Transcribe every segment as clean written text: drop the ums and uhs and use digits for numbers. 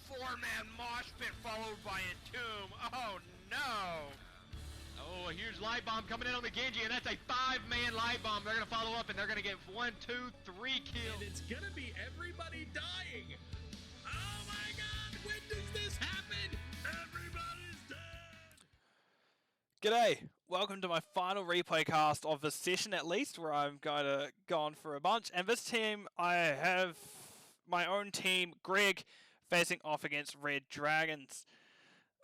4-man mosh pit followed by a tomb. Oh no! Oh, a huge light bomb coming in on the Genji, and that's a 5-man light bomb. They're going to follow up, and they're going to get 1, 2, 3 kills. And it's going to be everybody dying. Oh my god, when does this happen? Everybody's dead. G'day, welcome to my final replay cast of this session at least, where I'm going to go on for a bunch. And this team, I have my own team, Greg, facing off against Red Dragons.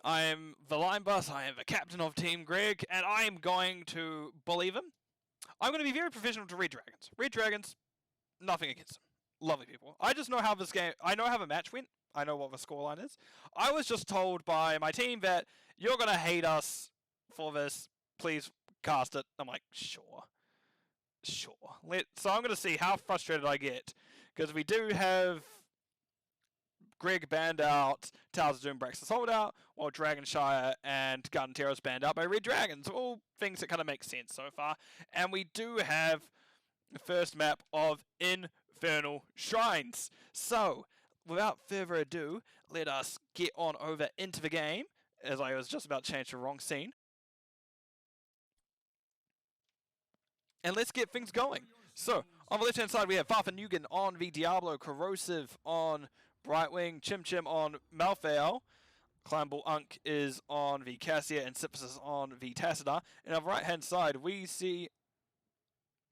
I am the line boss, I am the captain of Team Greg, and I am going to bully them. I'm going to be very professional to Red Dragons. Red Dragons, nothing against them. Lovely people. I just know how this game, I know how the match went. I know what the scoreline is. I was just told by my team that you're going to hate us for this. Please cast it. I'm like, sure. So I'm going to see how frustrated I get. Because we do have Greg banned out, Towers of Doom breaks the sold out, while Dragonshire and Garden Terror's banned out by Red Dragons. All things that kind of make sense so far. And we do have the first map of Infernal Shrines. So, without further ado, let us get on over into the game, as I was just about to change the wrong scene. And let's get things going. So, on the left-hand side, we have Farfanugan on the Diablo, Corrosive on Brightwing, Chim Chim on Malthael, Climbable Unk is on the Cassia, and Syphilis on the Tassadar. And on the right-hand side, we see...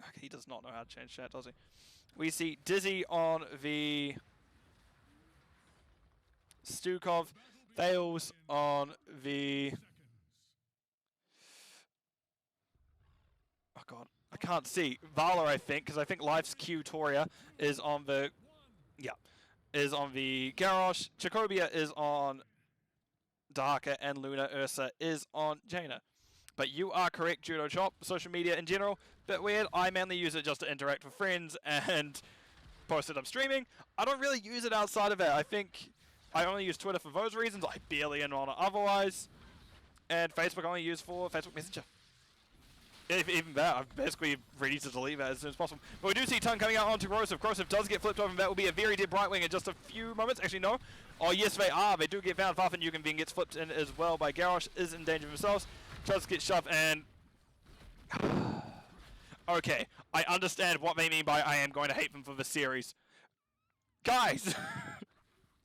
Okay, he does not know how to change chat, does he? We see Dizzy on the Stukov, Thales on the... Oh god, I can't see. Vala, I think, because I think Life's Q Toria is on the... Yeah. Is on the Garrosh, Chakobia is on Dahaka, and Luna Ursa is on Jaina. But you are correct, Judo Chop. Social media in general, bit weird. I mainly use it just to interact with friends and post it up streaming. I don't really use it outside of it. I think I only use Twitter for those reasons. I barely am on it otherwise. And Facebook I only use for Facebook Messenger. Even that, I'm basically ready to delete that as soon as possible. But we do see Tongue coming out onto Corrosive. Corrosive does get flipped over, and that will be a very dead Brightwing in just a few moments. Actually, no. Oh, yes, they are. They do get found. Farfanugan then gets flipped in as well by Garrosh. Is in danger of themselves. Tries to get shoved, and... Okay, I understand what they mean by I am going to hate them for the series. Guys!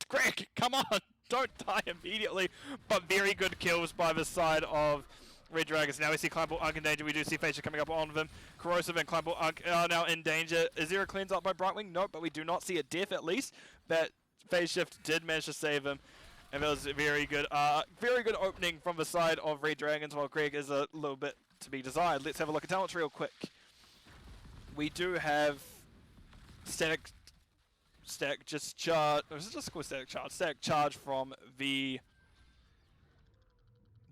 Greg, come on! Don't die immediately. But very good kills by the side of Red Dragons. Now we see Climbable Unk in danger. We do see Facia coming up on them. Corrosive and Climbable Unk are now in danger. Is there a cleanse up by Brightwing? Nope, but we do not see a death at least. That phase shift did manage to save him. And that was very good opening from the side of Red Dragons, while Greg is a little bit to be desired. Let's have a look at talents real quick. We do have static charge. Is it just called static charge? Static charge from the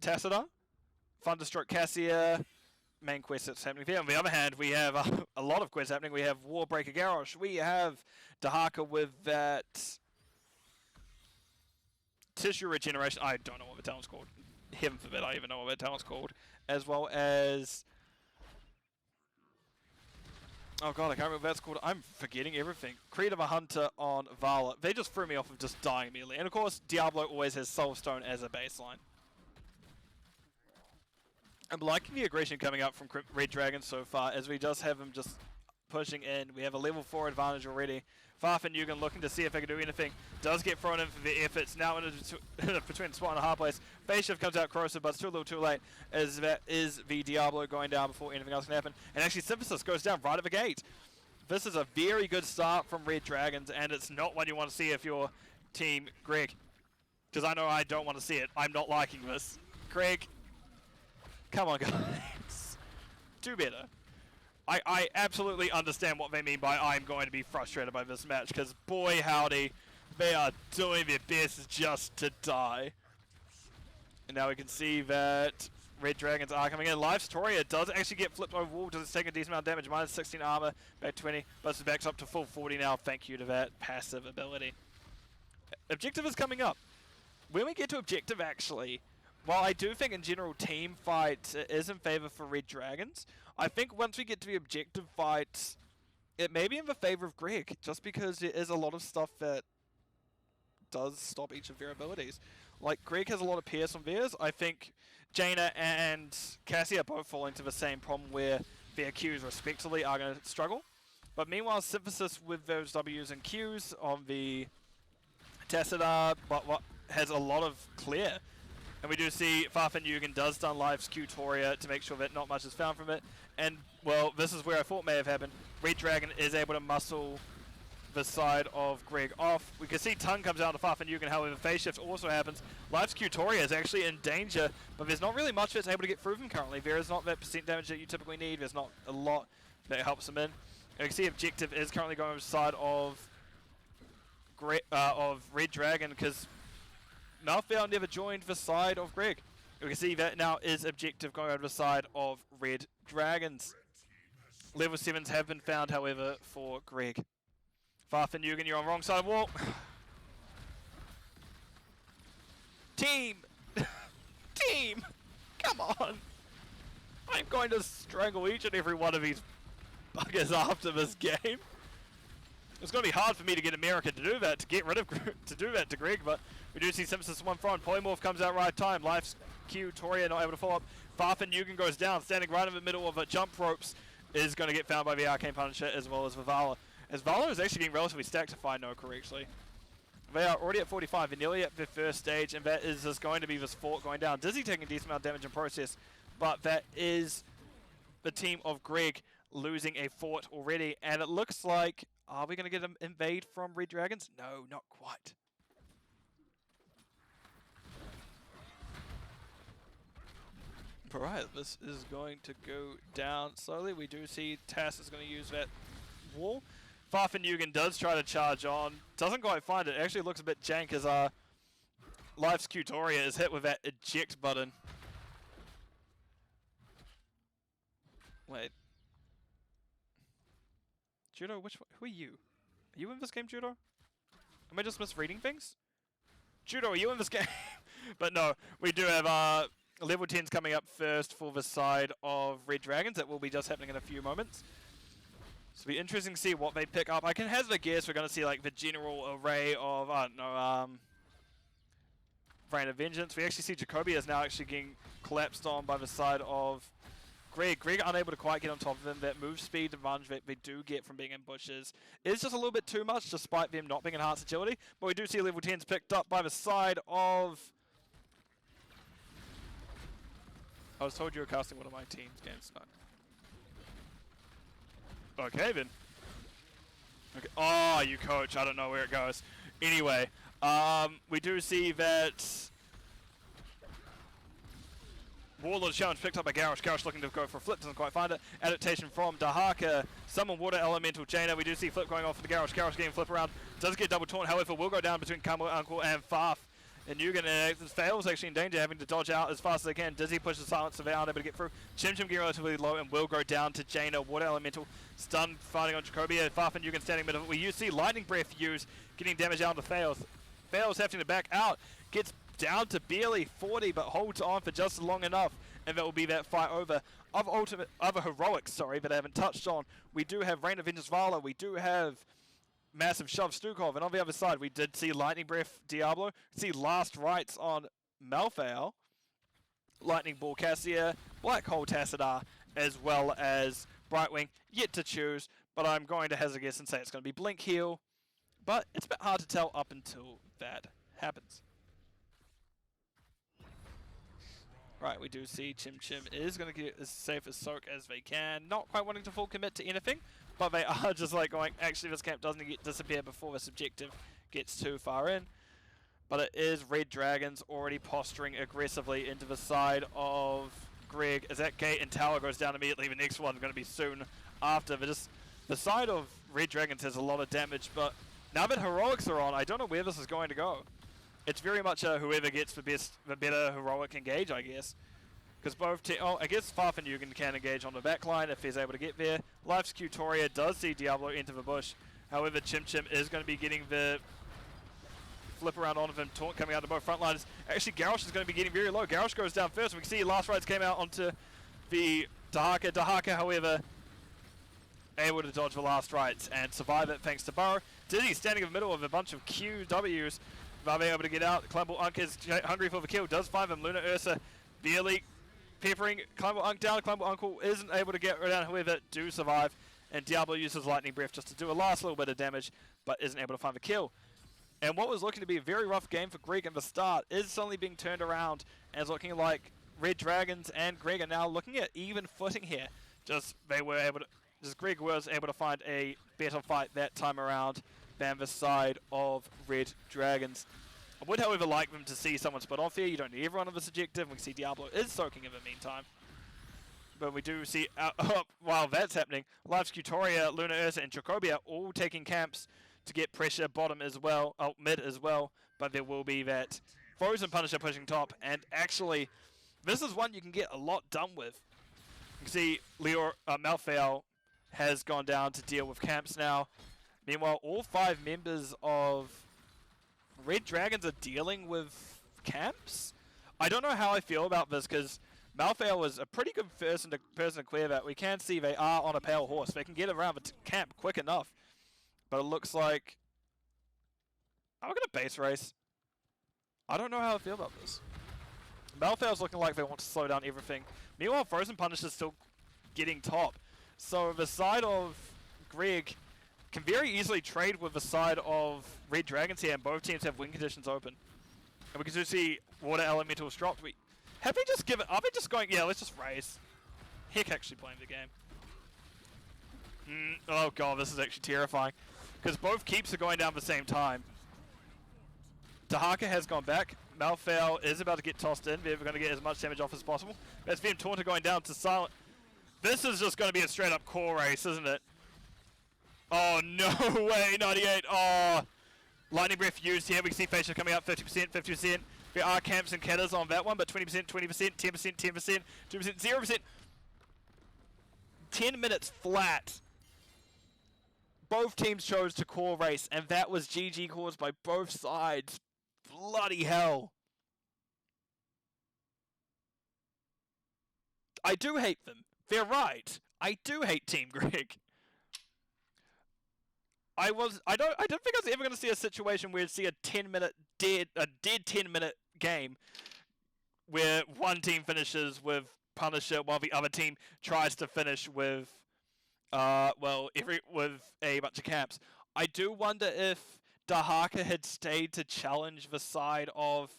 Tassadar. Thunderstroke Cassia, main quest that's happening there. On the other hand, we have a lot of quests happening. We have Warbreaker Garrosh. We have Dahaka with that Tissue Regeneration. I don't know what the talent's called. Heaven forbid I even know what the talent's called. As well as... Oh god, I can't remember what that's called. I'm forgetting everything. Creed of a Hunter on Vala. They just threw me off of just dying immediately. And of course, Diablo always has Soulstone as a baseline. I'm liking the aggression coming up from Red Dragon so far, as we just have him just pushing in. We have a level 4 advantage already. Farfanugan looking to see if they can do anything. Does get thrown in for the efforts. Now in between spot and a hard place. Phase shift comes out Corrosive, but it's too little too late, as that is the Diablo going down before anything else can happen. And actually Synthesis goes down right at the gate. This is a very good start from Red Dragons, and it's not what you want to see if you're Team Greg. Because I know I don't want to see it. I'm not liking this. Greg, come on, guys. Do better. I absolutely understand what they mean by I'm going to be frustrated by this match, because boy howdy, they are doing their best just to die. And now we can see that Red Dragons are coming in. Life's Toria does actually get flipped over wall, does take a decent amount of damage, minus 16 armor, back 20, but it's back up to full 40 now, thank you to that passive ability. Objective is coming up. When we get to objective, actually, while I do think in general team fight is in favor for Red Dragons, I think once we get to the objective fight, it may be in the favor of Greg, just because there is a lot of stuff that does stop each of their abilities. Like, Greg has a lot of PS on theirs. I think Jaina and Cassie are both falling to the same problem where their Qs respectively are going to struggle. But meanwhile, Synthesis with those Ws and Qs on the Tassadar, but what has a lot of clear. And we do see Farfan does stun Live's Q-Toria to make sure that not much is found from it. And, well, this is where I thought may have happened. Red Dragon is able to muscle the side of Greg off. We can see Tongue comes out to Farfan, however, phase shift also happens. Live's Q-Toria is actually in danger, but there's not really much that's able to get through them currently. There is not that percent damage that you typically need. There's not a lot that helps them in. And you can see Objective is currently going over the side of Red Dragon, because Malfoy never joined the side of Greg. You can see that now is Objective going over the side of Red Dragons. Level 7s have been found, however, for Greg. Farfan, you're on the wrong side of the wall. Team! Team! Come on! I'm going to strangle each and every one of these buggers after this game. It's going to be hard for me to get America to do that, to get rid of, to do that to Greg, but we do see Simpsons one front. Polymorph comes out right time. Life's Q, Toria not able to follow up. Farfan goes down, standing right in the middle of a jump ropes, is going to get found by the Arcane Punisher as well as Vivala. As Vala is actually getting relatively stacked, if I know correctly. They are already at 45, and nearly at their first stage, and that is just going to be this fort going down. Dizzy taking a decent amount of damage in process, but that is the team of Greg losing a fort already, and it looks like, are we going to get an invade from Red Dragons? No, not quite. Alright, this is going to go down slowly. We do see Tass is going to use that wall. Farfan does try to charge on. Doesn't quite find it. It actually looks a bit jank as Life's Q-Toria is hit with that eject button. Wait. Judo, who are you? Are you in this game, Judo? Am I just misreading things? Judo, are you in this game? But no, we do have level 10s coming up first for the side of Red Dragons. That will be just happening in a few moments. So it'll be interesting to see what they pick up. I can hazard a guess we're going to see like the general array of, I don't know, Rain of Vengeance. We actually see Jacoby is now actually getting collapsed on by the side of Greg. Greg unable to quite get on top of them. That move speed advantage that they do get from being in bushes is just a little bit too much despite them not being enhanced agility. But we do see level 10s picked up by the side of... I was told you were casting one of my team's games tonight. Okay then. Okay. Oh, you coach. I don't know where it goes. Anyway, we do see that Warlord Challenge picked up by Garrosh. Garrosh looking to go for a flip, doesn't quite find it. Adaptation from Dahaka. Summon Water Elemental Jaina. We do see flip going off for the Garrosh. Garrosh getting flip around. Does get double taunt, however, will go down between Kamu Uncle and Farf. And Yugen fails actually in danger, having to dodge out as fast as they can. Dizzy pushes silence, so they aren't able to get through. Chim getting relatively low and will go down to Jaina. Water Elemental stun fighting on Jacoby. Farf and Yugen standing middle. We see Lightning Breath use, getting damage out to Fails. Fails having to back out. Gets down to barely 40, but holds on for just long enough. And that will be that fight over. Other heroics, that I haven't touched on. We do have Rain of Vengeance Vala. We do have Massive Shove Stukov, and on the other side we did see Lightning Breath Diablo, see Last Rites on Malfoy, Lightning Ball Cassia, Black Hole Tassadar, as well as Brightwing, yet to choose, but I'm going to hazard a guess and say it's going to be Blink Heal, but it's a bit hard to tell up until that happens. Right, we do see Chim is going to get as safe as soak as they can, not quite wanting to full commit to anything, but they are just like going, actually this camp doesn't disappear before this objective gets too far in. But it is Red Dragons already posturing aggressively into the side of Greg as that gate and tower goes down immediately. The next one's going to be soon after. But just the side of Red Dragons has a lot of damage, but now that heroics are on, I don't know where this is going to go. It's very much whoever gets the better heroic engage, I guess. Because both I guess Farf and Yugen can engage on the back line if he's able to get there. Life's Q-Toria does see Diablo into the bush. However, Chim is going to be getting the flip around onto him, taunt coming out of both front lines. Actually, Garrosh is going to be getting very low. Garrosh goes down first. We can see Last Rites came out onto the Dahaka. Dahaka, however, able to dodge the Last Rites and survive it thanks to Burrow. Dizzy standing in the middle of a bunch of QWs. Vave able to get out. Climbable Unk is hungry for the kill. Does find him. Luna Ursa barely peppering Climbable Unk down. Climbable Uncle isn't able to get her down. However, do survive. And Diablo uses Lightning Breath just to do a last little bit of damage, but isn't able to find the kill. And what was looking to be a very rough game for Greg at the start is suddenly being turned around and is looking like Red Dragons and Greg are now looking at even footing here. Just Greg was able to find a better fight that time around than the side of Red Dragons. I would, however, like them to see someone split off here. You don't need everyone on this objective. We can see Diablo is soaking in the meantime. But we do see, while that's happening, Lives Cutoria, Luna Ursa, and Jacobia all taking camps to get pressure bottom as well, mid as well. But there will be that Frozen Punisher pushing top. And actually, this is one you can get a lot done with. You can see Malfail has gone down to deal with camps now. Meanwhile, all 5 members of Red Dragons are dealing with camps. I don't know how I feel about this because Malfail was a pretty good person to clear that. We can see they are on a pale horse. They can get around the camp quick enough. But it looks like I'm going to base race. I don't know how I feel about this. Malfail's looking like they want to slow down everything. Meanwhile, Frozen Punisher's still getting top. So the side of Greg can very easily trade with the side of Red Dragons here, and both teams have win conditions open. And we can just see Water Elementals dropped. Have they just given... Are they just going... Yeah, let's just race. Heck, actually playing the game. Oh god, this is actually terrifying. Because both keeps are going down at the same time. Dahaka has gone back. Malfail is about to get tossed in. They're going to get as much damage off as possible. That's VM Taunter going down to Silent. This is just going to be a straight up core race, isn't it? Oh, no way, 98. Oh, Lightning Breath used here. We can see Facia coming up 50%, 50%. There are camps and Ketters on that one, but 20%, 20%, 10%, 10%, 2%, 0%. 10 minutes flat. Both teams chose to core race, and that was GG cores by both sides. Bloody hell. I do hate them. They're right. I do hate Team Greg. I don't think I was ever going to see a situation where you'd see a 10-minute dead 10-minute game where one team finishes with Punisher while the other team tries to finish with with a bunch of camps. I do wonder if Dahaka had stayed to challenge the side of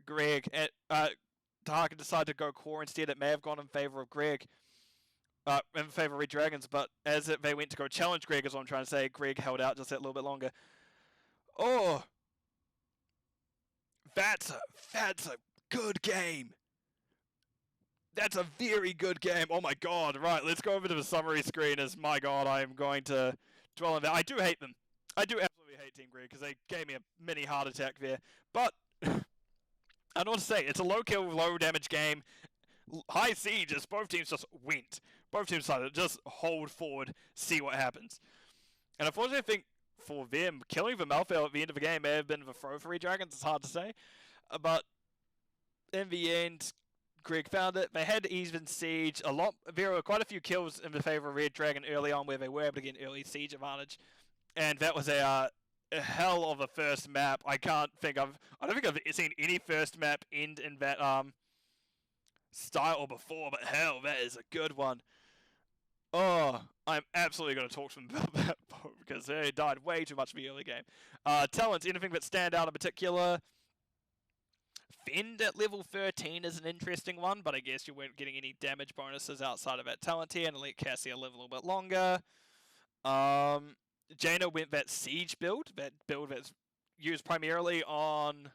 Greg. Dahaka decided to go core instead. It may have gone in favor of Greg. In favor of Red Dragons, but as they went to go challenge Greg, is what I'm trying to say, Greg held out just that little bit longer. Oh, that's a good game. That's a very good game. Oh my god. Right, let's go over to the summary screen as, my god, I am going to dwell on that. I do hate them. I do absolutely hate Team Greg because they gave me a mini heart attack there. But I don't know what to say. It's a low kill, low damage game. High siege as both teams just went. Both teams decided to just hold forward, see what happens. And unfortunately, I think for them, killing the Malfail at the end of the game may have been the throw for Red Dragons. It's hard to say. But in the end, Greg found it. They had even siege. There were quite a few kills in the favor of Red Dragon early on where they were able to get an early siege advantage. And that was a hell of a first map. I don't think I've seen any first map end in that style before, but hell, that is a good one. Oh, I'm absolutely going to talk to him about that because they died way too much in the early game. Talents, anything that stand out in particular? Fend at level 13 is an interesting one, but I guess you weren't getting any damage bonuses outside of that talent here, and let Cassia live a little bit longer. Jaina went that siege build that's used primarily on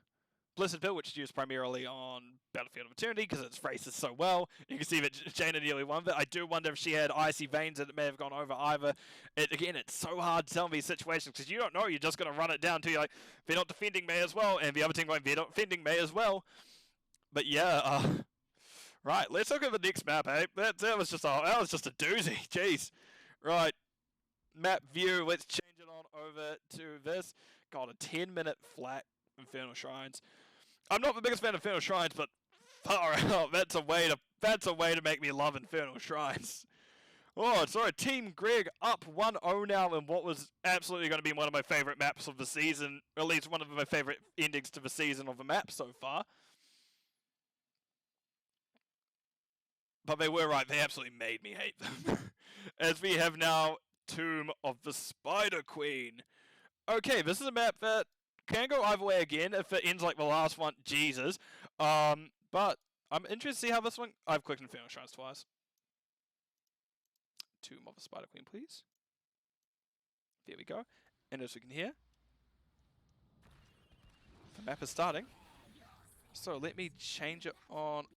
Blizzard build, which is used primarily on Battlefield of Eternity because it races so well. You can see that Jaina nearly won that. I do wonder if she had Icy Veins and it may have gone over either. Again, it's so hard to tell in these situations because you don't know. You're just going to run it down to, like, they're not defending me as well, and the other team going, they're not defending me as well. But yeah, right, let's look at the next map, eh? That was just a doozy. Jeez. Right, map view. Let's change it on over to this. God, a 10-minute flat Infernal Shrines. I'm not the biggest fan of Infernal Shrines, but far out, that's a way to make me love Infernal Shrines. Oh, sorry, Team Greg up 1-0 now in what was absolutely going to be one of my favourite maps of the season, or at least one of my favourite endings to the season of a map so far. But they were right, they absolutely made me hate them. As we have now Tomb of the Spider Queen. Okay, this is a map that can go either way again. If it ends like the last one, Jesus. But I'm interested to see how this one... I've clicked Infernal Shrines twice. Tomb of the Spider Queen, please. There we go. And as we can hear, the map is starting. So let me change it on over.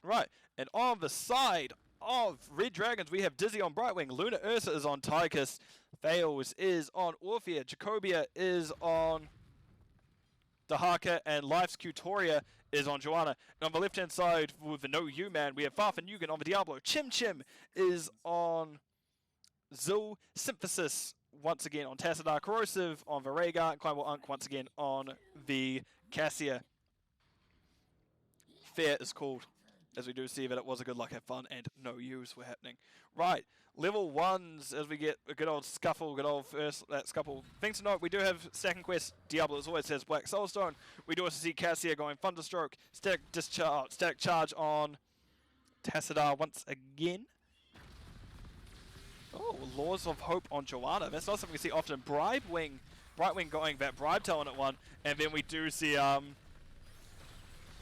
Right, and on the side of Red Dragons, we have Dizzy on Brightwing, Luna Ursa is on Tychus, Thales is on Orphea, Jacobia is on Dahaka, and Life's Cutoria is on Joanna. And on the left-hand side, with the No You Man, we have Farfanugan on the Diablo. Chim Chim is on Zul. Synthesis, once again, on Tassadar. Corrosive on the Rhaegar. And Climbable Unk, once again, on the Cassia. Fair is called, as we do see that it was a good luck, have fun, and no use were happening. Right, level 1s as we get a good old scuffle, good old first that scuffle. Things to note, we do have second quest. Diablo as always says Black Soulstone. We do also see Cassia going Thunderstroke, static charge on Tassadar once again. Oh, Laws of Hope on Joanna. That's not something we see often. Brightwing going that Bribe Talon at one, and then we do see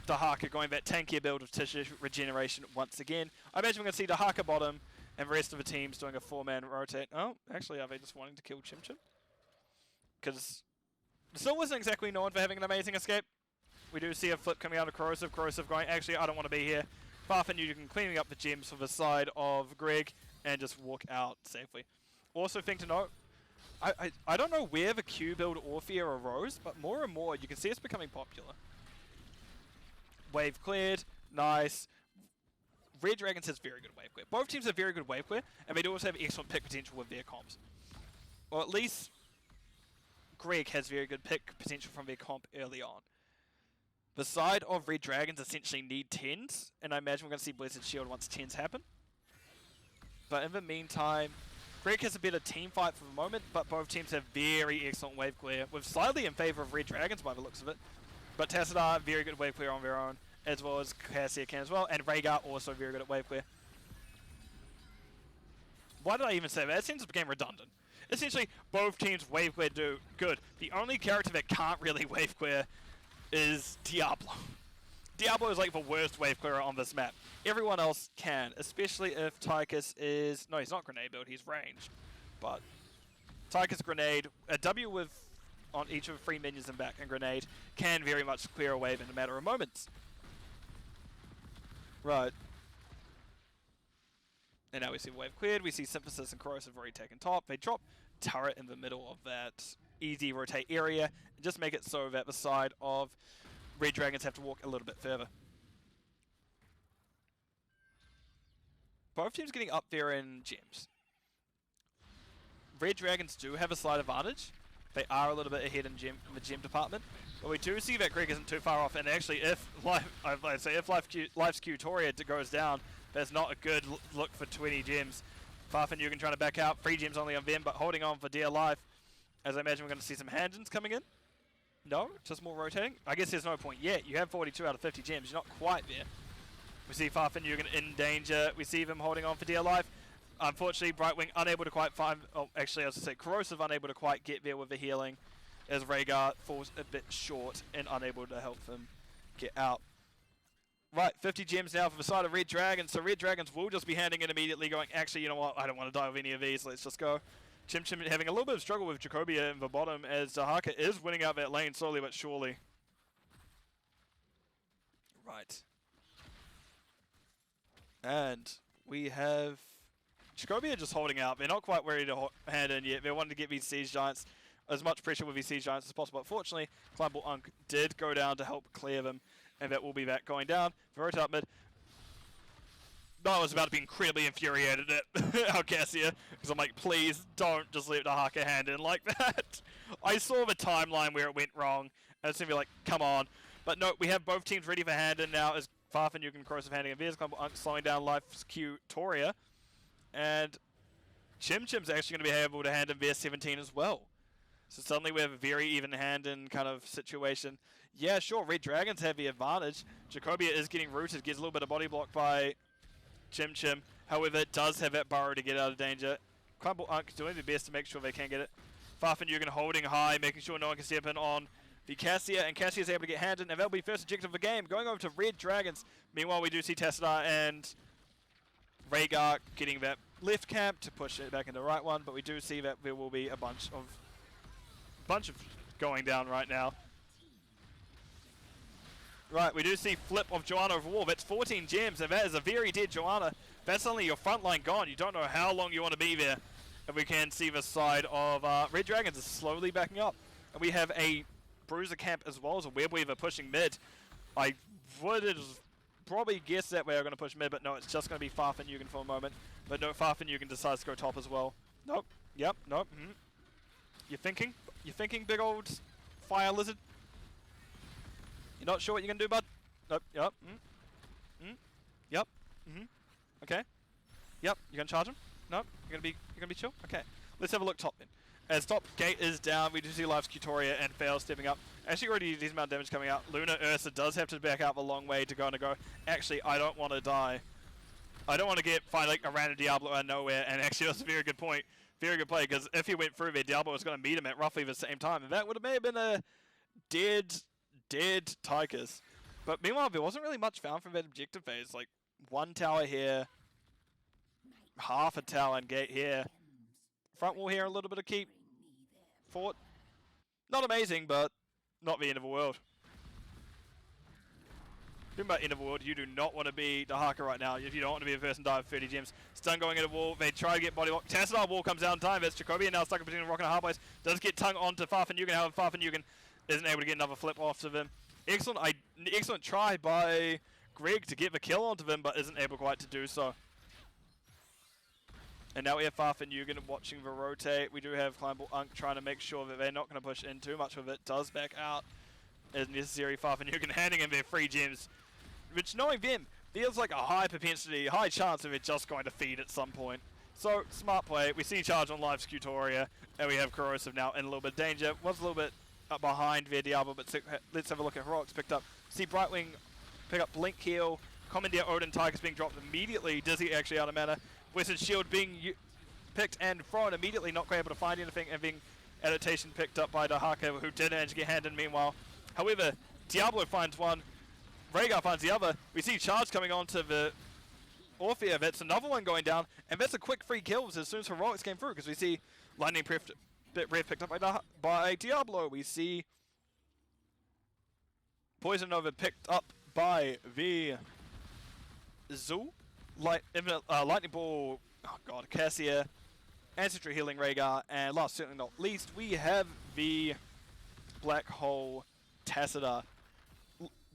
Dahaka going that tankier build of tissue regeneration once again. I imagine we're going to see Dahaka bottom and the rest of the team's doing a 4-man rotate. Oh, actually, are they just wanting to kill Chim Chim? Because still wasn't exactly known for having an amazing escape. We do see a flip coming out of Corrosive. Corrosive going, actually, I don't want to be here. Farfanugan cleaning up the gems for the side of Greg and just walk out safely. Also, thing to note, I don't know where the Q build Orphea arose, but more and more you can see it's becoming popular. Wave cleared, nice. Red Dragons has very good wave clear. Both teams have very good wave clear, and they do also have excellent pick potential with their comps. Or at least Greg has very good pick potential from their comp early on. The side of Red Dragons essentially need 10s, and I imagine we're going to see Blessed Shield once 10s happen. But in the meantime, Greg has a better team fight for the moment, but both teams have very excellent wave clear, with slightly in favor of Red Dragons by the looks of it. But Tassadar, very good wave clear on their own, as well as Cassia can as well, and Rhaegar also very good at wave clear. Why did I even say that? That seems to became redundant. Essentially, both teams wave clear do good. The only character that can't really wave clear is Diablo. Diablo is like the worst wave clearer on this map. Everyone else can, especially if Tychus is... No, he's not grenade build, he's ranged. But Tychus grenade, a W with on each of the 3 minions and back and grenade can very much clear a wave in a matter of moments. Right. And now we see wave cleared, we see Synthesis and Corrosive already taken top. They drop turret in the middle of that easy rotate area and just make it so that the side of Red Dragons have to walk a little bit further. Both teams getting up there in gems. Red Dragons do have a slight advantage. They are a little bit ahead in the gem department, but we do see that Greg isn't too far off. And actually, if Life's Cutoria goes down, that's not a good look for 20 gems. Farfanugan trying to back out. 3 gems only on them, but holding on for dear life. As I imagine we're going to see some Handins coming in. No, just more rotating. I guess there's no point yet. You have 42 out of 50 gems. You're not quite there. We see Farfanugan in danger. We see them holding on for dear life. Unfortunately, Brightwing unable to quite find... Oh, actually, I was going to say, Corrosive unable to quite get there with the healing, as Rhaegar falls a bit short and unable to help them get out. Right, 50 gems now for the side of Red Dragons, so Red Dragons will just be handing in immediately, going, actually, you know what, I don't want to die with any of these, let's just go. Chim Chim having a little bit of struggle with Jacobia in the bottom, as Dahaka is winning out that lane slowly but surely. Right. And we have... Jacobia just holding out. They're not quite ready to hand in yet. They're wanting to get these Siege Giants as much pressure with these Siege Giants as possible. Unfortunately, Climbable Unk did go down to help clear them, and that will be that going down. Verota up mid. I was about to be incredibly infuriated at Alcassia, because I'm like, please don't just let Dahaka hand in like that. I saw the timeline where it went wrong, and it's going to be like, come on. But no, we have both teams ready for hand in now, as Farfan, you can corrosive handing and Veers, slowing down Life's Q Toria. And Chim Chim's actually going to be able to hand in Veer 17 as well. So suddenly we have a very even hand in kind of situation. Yeah, sure, Red Dragons have the advantage. Jacobia is getting rooted, gets a little bit of body block by Chim Chim. However, it does have that burrow to get out of danger. Crumble Unk doing the best to make sure they can get it. Farfan Yugen holding high, making sure no one can step in on the Cassia, and Cassia is able to get hand in, and that'll be first objective of the game. Going over to Red Dragons. Meanwhile, we do see Tassadar and Rhaegar getting that left camp to push it back into the right one, but we do see that there will be a bunch of going down right now. Right, we do see flip of Joanna over wall. That's 14 gems, and that is a very dead Joanna. That's only your front line gone. You don't know how long you want to be there. And we can see the side of Red Dragons is slowly backing up. And we have a Bruiser camp as well as a Web Weaver pushing mid. I would have probably guessed that we are going to push mid, but no, it's just going to be Farfan Yugen for a moment. But no, Farfan Yugen decides to go top as well. Nope. Yep. Nope. You're thinking? You're thinking, big old fire lizard? You're not sure what you're going to do, bud? Nope. Yep. Yep. Okay. Yep. You're going to charge him? Nope. You're going to be chill? Okay. Let's have a look top then. As top gate is down, we do see Life's Qutoria and Fail stepping up. Actually, already decent amount of damage coming out. Luna Ursa does have to back out a long way to go. Actually, I don't want to die. I don't want to find like a random Diablo out of nowhere. And actually, that's a very good point. Very good play, because if he went through there, Diablo was going to meet him at roughly the same time. And that may have been a dead Tychus. But meanwhile, there wasn't really much found from that objective phase. Like, one tower here, half a tower and gate here. Front wall here, a little bit of keep. Fort. Not amazing, but not the end of the world. Think about end of the world, you do not want to be Dahaka right now. If you don't want to be a person die with 30 gems. Stun going into wall, they try to get body lock. Tassadar wall comes out in time, that's Jacobia now stuck between a rock and a hard place. Does get tongue onto Farfan Yugen, however Farfan Yugen isn't able to get another flip off of him. Excellent try by Greg to get the kill onto them, but isn't able quite to do so. And now we have Farfan Yugen watching the rotate. We do have Climbable Unk trying to make sure that they're not going to push in too much of it. Does back out as necessary. Farfan Yugen handing him their free gems, which, knowing them, feels like a high chance of it just going to feed at some point. So, smart play. We see charge on Life's Qutoria, and we have Corrosive now in a little bit of danger. Was a little bit up behind their Diablo, but let's have a look at Heroics picked up. See Brightwing pick up Blink Heal. Commandeer Odin Tigers being dropped immediately. Dizzy actually out of mana. Wizard Shield being picked and thrown immediately, not quite able to find anything, and being Adaptation picked up by Dahaka, who did manage to get hand in meanwhile. However, Diablo finds one, Rhaegar finds the other. We see charge coming onto the Orphea. That's another one going down, and that's a quick free kills as soon as Heroics came through, because we see Lightning Breath picked up by Diablo. We see Poison Nova picked up by the Zoo. Lightning Ball, oh god, Cassia, Ancestry Healing Rhaegar, and last certainly not least, we have the Black Hole Tassadar.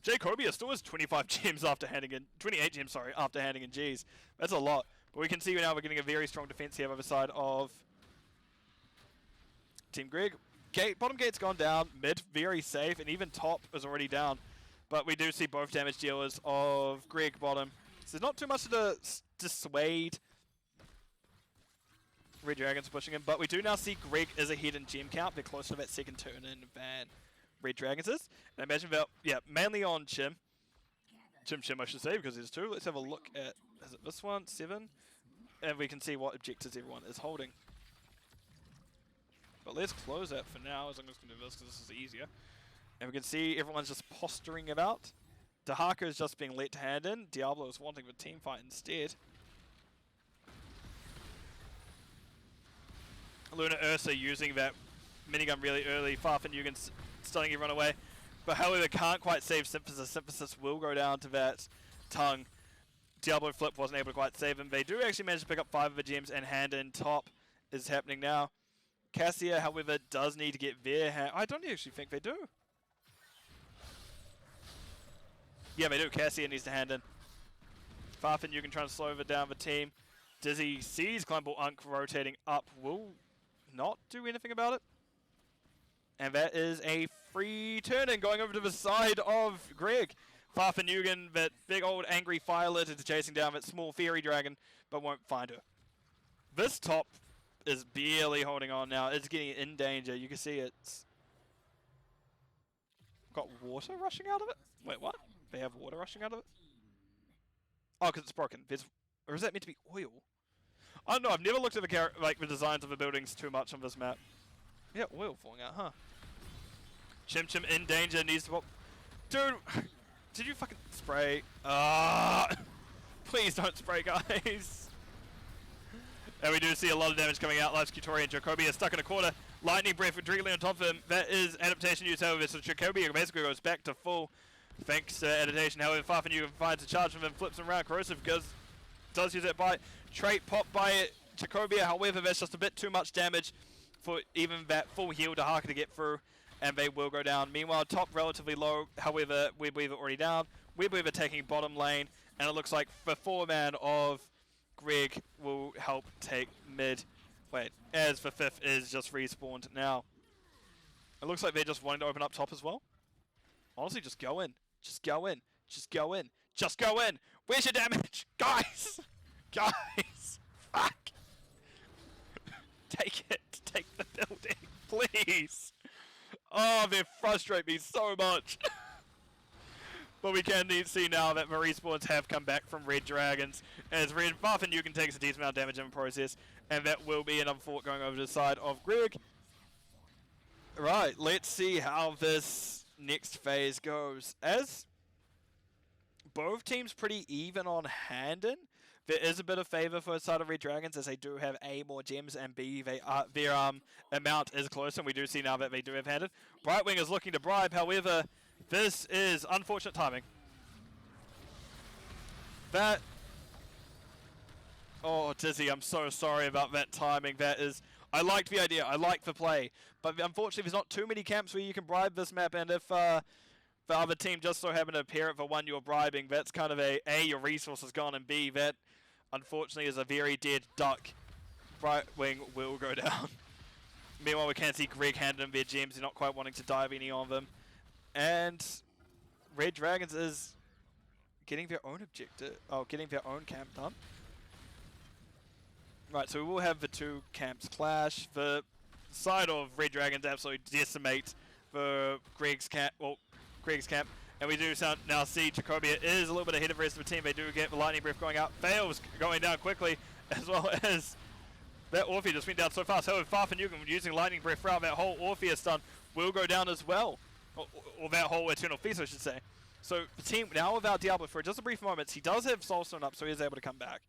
Jacobia still has 25 gems after handing in, 28 gems, sorry, after handing in Gs. That's a lot. But we can see now we're getting a very strong defense here by the side of Team Greg. Bottom gate's gone down, mid very safe, and even top is already down. But we do see both damage dealers of Greg bottom. So there's not too much to dissuade Red Dragons pushing him, but we do now see Greg is ahead in gem count. They're close to that second turn in than Red Dragons is. And I imagine that, yeah, mainly on Chim. Chim I should say, because there's two. Let's have a look at, is it this one? 7? And we can see what objectives everyone is holding. But let's close that for now, as I'm just going to do this, because this is easier. And we can see everyone's just posturing about. Dahaka is just being let to hand in. Diablo is wanting the team fight instead. Luna Ursa using that minigun really early. Farfan Yugen stunning everyone away. But however, can't quite save Synthesis. Synthesis will go down to that tongue. Diablo Flip wasn't able to quite save him. They do actually manage to pick up 5 of the gems, and hand in top is happening now. Cassia, however, does need to get their hand. I don't actually think they do. Yeah, they do. Cassia needs to hand in. Farfan Yugen trying to slow down the team. Dizzy sees Climbable Unk rotating up. Will not do anything about it. And that is a free turn in going over to the side of Greg. Farfanugan, that big old angry fire lizard, is chasing down that small fairy dragon, but won't find her. This top is barely holding on now. It's getting in danger. You can see it's got water rushing out of it. Wait, what? They have water rushing out of it? Oh, because it's broken. Or is that meant to be oil? I don't know. I've never looked at the designs of the buildings too much on this map. Yeah, oil falling out, huh? Chim Chim in danger. Needs to... Dude, did you fucking spray? Please don't spray, guys. And we do see a lot of damage coming out. Life's Kutori and Jacoby are stuck in a corner. Lightning Breath directly on top of him. That is adaptation use, however, so Jacoby basically goes back to full. Thanks to adaptation, however, Farfanugan finds a charge from him, flips him around. Corrosive does use that bite. Trait pop by it. Jacoby, however, that's just a bit too much damage for even that full heal to Haka to get through, and they will go down. Meanwhile, top relatively low, however, Webweaver already down. Webweaver taking bottom lane, and it looks like the 4-man of Greg will help take mid. Wait, as the 5th is just respawned now. It looks like they're just wanting to open up top as well. Honestly, just go in. Just go in. Just go in. Just go in. Where's your damage? Guys! Guys! Fuck! Take it. Take the building. Please! Oh, they frustrate me so much. But we can see now that the respawns have come back from Red Dragons, as Red Farfanugan takes a decent amount of damage in the process, and that will be another fort going over to the side of Greg. Right, let's see how this next phase goes. As both teams pretty even on Handon, there is a bit of favour for the side of Red Dragons, as they do have A, more gems, and B, their amount is close, and we do see now that they do have Handon. Brightwing is looking to bribe, however, this is unfortunate timing. That... Oh, Dizzy, I'm so sorry about that timing. That is... I liked the idea, I liked the play, but unfortunately there's not too many camps where you can bribe this map, and if the other team just so happen to appear at the one you're bribing, that's kind of A, your resource is gone, and B, that unfortunately is a very dead duck. Brightwing will go down. Meanwhile, we can see Greg hand them their gems, they're not quite wanting to dive any on them. And Red Dragons is getting their own objective, getting their own camp done. Right, so we will have the two camps clash. The side of Red Dragons absolutely decimate the Greg's camp, and we do now see Jacobia is a little bit ahead of the rest of the team. They do get the Lightning Breath going out, fails going down quickly, as well as that Orpheus just went down so fast. However, Farfanugan using Lightning Breath throughout that whole Orpheus stun will go down as well. Or that whole Eternal Feast, I should say. So the team now without Diablo for just a brief moment. He does have Soulstone up, so he is able to come back.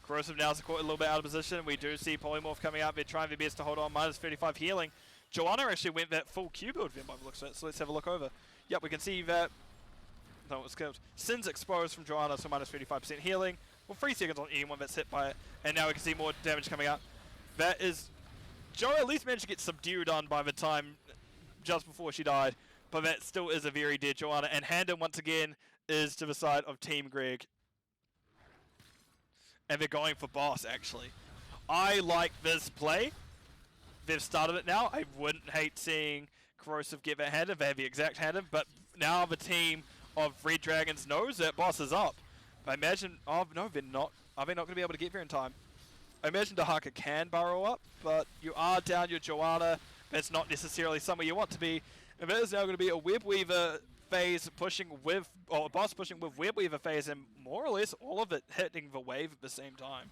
Corrosive now is caught a little bit out of position. We do see Polymorph coming out. They're trying their best to hold on. Minus 35 healing. Joanna actually went that full Q build by the looks of it, so let's have a look over. Yep, we can see that... No, it was killed. Sin's exposed from Joanna, so minus 35% healing. Well, 3 seconds on anyone that's hit by it. And now we can see more damage coming out. That is... Joe at least managed to get subdued on by the time just before she died. But that still is a very dead Joanna. And Handon, once again, is to the side of Team Greg. And they're going for boss, actually. I like this play. They've started it now. I wouldn't hate seeing Corrosive get that Handon. They have the exact Handon. But now the team of Red Dragons knows that boss is up. I imagine... Oh, no, they're not. Are they not going to be able to get there in time? I imagine Dahaka can burrow up, but you are down your Joanna. That's not necessarily somewhere you want to be. And that is now going to be a Webweaver phase pushing with... Or a boss pushing with Webweaver phase, and more or less all of it hitting the wave at the same time.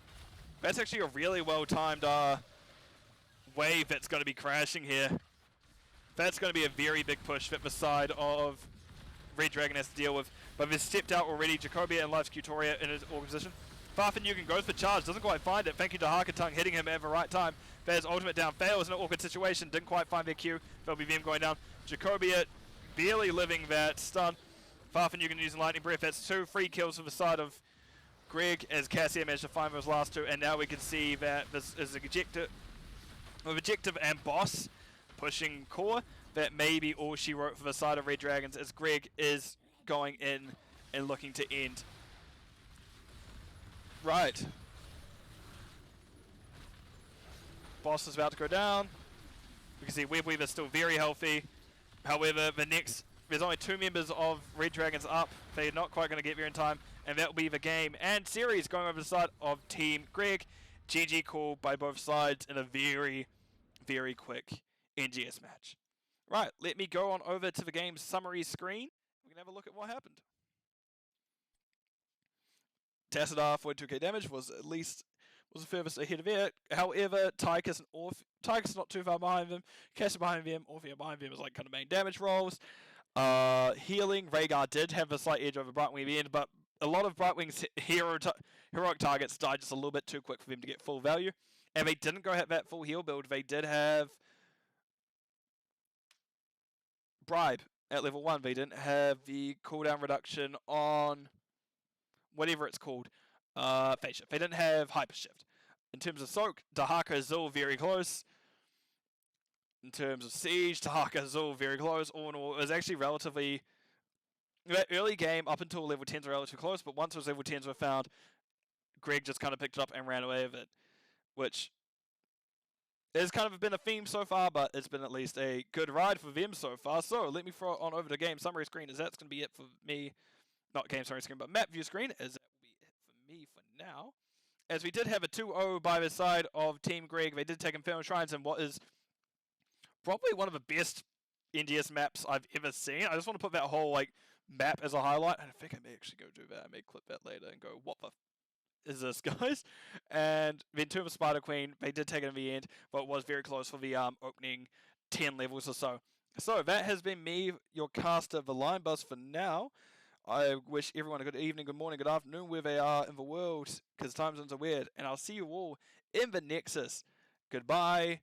That's actually a really well-timed wave that's going to be crashing here. That's going to be a very big push that the side of Red Dragon has to deal with. But they've stepped out already. Jacobia and Life's Kutoria in his org position. Farfanugan goes for charge, doesn't quite find it. Thank you to Hakatung hitting him at the right time. Bear's ultimate down, fails in an awkward situation, didn't quite find their Q. There'll be them going down. Jacobia barely living that stun. Farfanugan using Lightning Breath. That's 2 free kills for the side of Greg as Cassia managed to find those last 2. And now we can see that this is Objective and Boss pushing core. That may be all she wrote for the side of Red Dragons, as Greg is going in and looking to end. Right. Boss is about to go down. We can see Webweaver still very healthy. However, the next There's only 2 members of Red Dragons up. They're not quite going to get there in time, and that will be the game and series going over the side of Team Greg. GG call by both sides in a very, very quick NGS match. Right, let me go on over to the game's summary screen. We can have a look at what happened. Tassadar for 2k damage was the furthest ahead of it. However, Tychus not too far behind them. Caster behind them, Orphea behind them was like kind of main damage rolls. Healing, Rhaegar did have a slight edge over Brightwing at the end, but a lot of Brightwing's heroic targets died just a little bit too quick for them to get full value. And they didn't go hit that full heal build. They did have Bribe at level 1. They didn't have the cooldown reduction on whatever it's called. Phase Shift. They didn't have Hyper Shift. In terms of Soak, Dahaka Azul very close. In terms of Siege, Dahaka Azul very close. All in all, it was actually relatively... That early game, up until level 10s were relatively close, but once those level 10s were found, Greg just kind of picked it up and ran away with it. Which has kind of been a theme so far, but it's been at least a good ride for them so far. So, let me throw it on over to game summary screen, as that's going to be it for me. Not game summary screen, but map view screen, as that will be it for me for now. As we did have a 2-0 by the side of Team Greg. They did take Infernal Shrines in what is probably one of the best NGS maps I've ever seen. I just want to put that whole like map as a highlight. I think I may actually go do that. I may clip that later and go, what the is this, guys? And then Tomb of Spider Queen, they did take it in the end, but it was very close for the opening 10 levels or so. So that has been me, your caster, the Line Buzz for now. I wish everyone a good evening, good morning, good afternoon, where they are in the world, because time zones are weird. And I'll see you all in the Nexus. Goodbye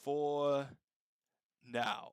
for now.